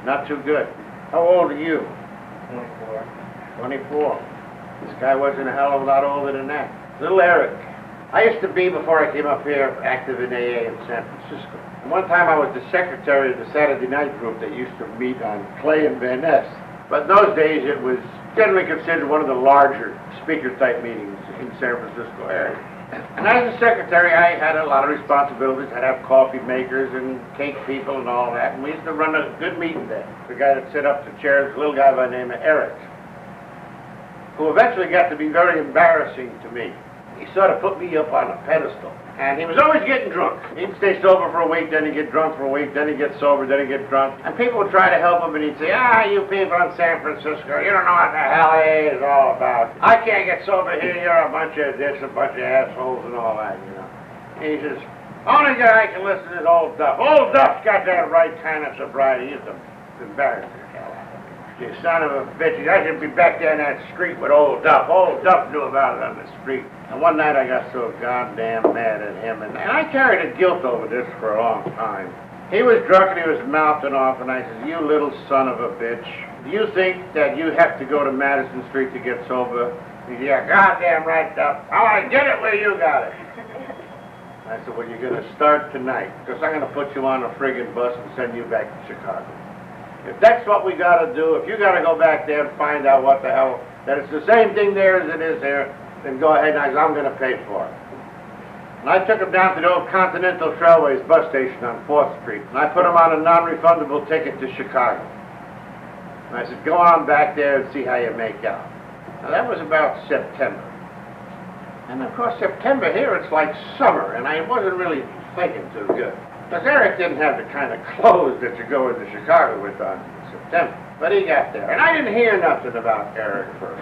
Not too good. How old are you? 24. 24. This guy wasn't a hell of a lot older than that. Little Eric. I used to be, before I came up here, active in AA in San Francisco. And one time I was the secretary of the Saturday night group that used to meet on Clay and Van Ness. But in those days it was generally considered one of the larger speaker-type meetings in San Francisco area. And as a secretary, I had a lot of responsibilities. I'd have coffee makers and cake people and all that. And we used to run a good meeting there. The guy that set up the chairs, a little guy by the name of Eric, who eventually got to be very embarrassing to me. He sort of put me up on a pedestal. And he was always getting drunk. He'd stay sober for a week, then he'd get drunk for a week, then he'd get sober, then he'd get drunk. And people would try to help him, and he'd say, you people in San Francisco, you don't know what the hell AA is all about. I can't get sober here, you're a bunch of this, a bunch of assholes and all that, you know. And he says, only guy I can listen is old Duff. Old Duff's got that right kind of sobriety. He's embarrassing. You son of a bitch, I should be back there in that street with old Duff. Old Duff knew about it on the street. And one night I got so goddamn mad at him, and I carried a guilt over this for a long time. He was drunk and he was mouthing off, and I said, you little son of a bitch, do you think that you have to go to Madison Street to get sober? He said, yeah, goddamn right, Duff. I want to get it where you got it. I said, well, you're going to start tonight, because I'm going to put you on a friggin' bus and send you back to Chicago. If that's what we got to do, if you got to go back there and find out what the hell, that it's the same thing there as it is here, then go ahead and I'm going to pay for it. And I took him down to the old Continental Trailways bus station on 4th Street, and I put him on a non-refundable ticket to Chicago. And I said, go on back there and see how you make out. Now that was about September. And of course September here, it's like summer, and I wasn't really thinking too good. Because Eric didn't have the kind of clothes that you go into Chicago with on in September. But he got there. And I didn't hear nothing about Eric for,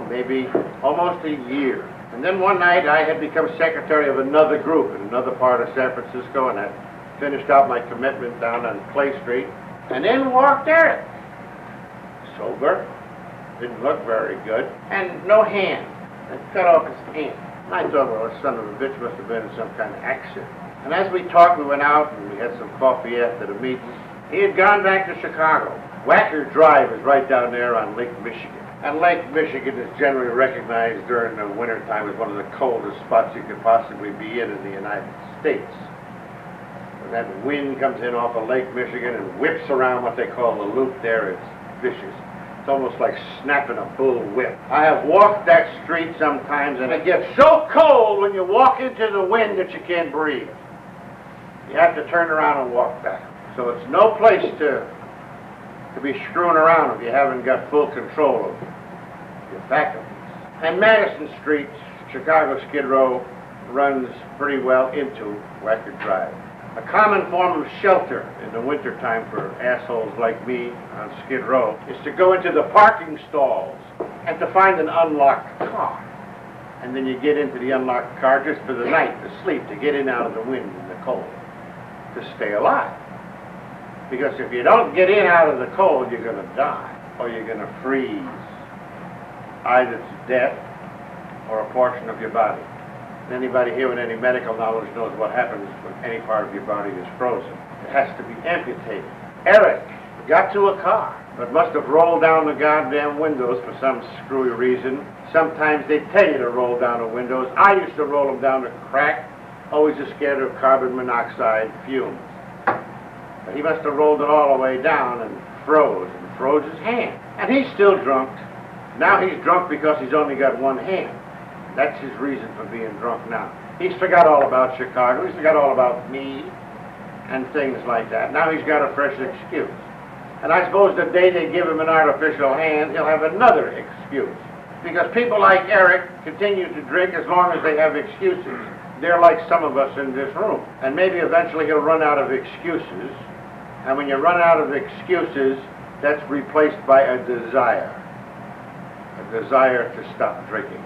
maybe almost a year. And then one night I had become secretary of another group in another part of San Francisco, and I finished out my commitment down on Clay Street. And in walked Eric. Sober. Didn't look very good. And no hand. I cut off his hand. And I thought, well, the son of a bitch must have been in some kind of accident. And as we talked, we went out and we had some coffee after the meeting. He had gone back to Chicago. Wacker Drive is right down there on Lake Michigan. And Lake Michigan is generally recognized during the wintertime as one of the coldest spots you could possibly be in the United States. When that wind comes in off of Lake Michigan and whips around what they call the loop there, it's vicious. It's almost like snapping a bull whip. I have walked that street sometimes, and it gets so cold when you walk into the wind that you can't breathe. You have to turn around and walk back. So it's no place to be screwing around if you haven't got full control of your faculties. And Madison Street, Chicago Skid Row, runs pretty well into Wacker Drive. A common form of shelter in the wintertime for assholes like me on Skid Row is to go into the parking stalls and to find an unlocked car. And then you get into the unlocked car just for the night to sleep, to get in out of the wind and the cold, to stay alive. Because if you don't get in out of the cold, you're going to die, or you're going to freeze, either to death or a portion of your body. And anybody here with any medical knowledge knows what happens when any part of your body is frozen. It has to be amputated. Eric got to a car, but must have rolled down the goddamn windows for some screwy reason. Sometimes they tell you to roll down the windows. I used to roll them down to crack, always just scared of carbon monoxide fumes. But he must have rolled it all the way down and froze his hand. And he's still drunk. Now he's drunk because he's only got one hand. That's his reason for being drunk now. He's forgot all about Chicago. He's forgot all about me and things like that. Now he's got a fresh excuse. And I suppose the day they give him an artificial hand, he'll have another excuse. Because people like Eric continue to drink as long as they have excuses. They're like some of us in this room. And maybe eventually he'll run out of excuses. And when you run out of excuses, that's replaced by a desire to stop drinking.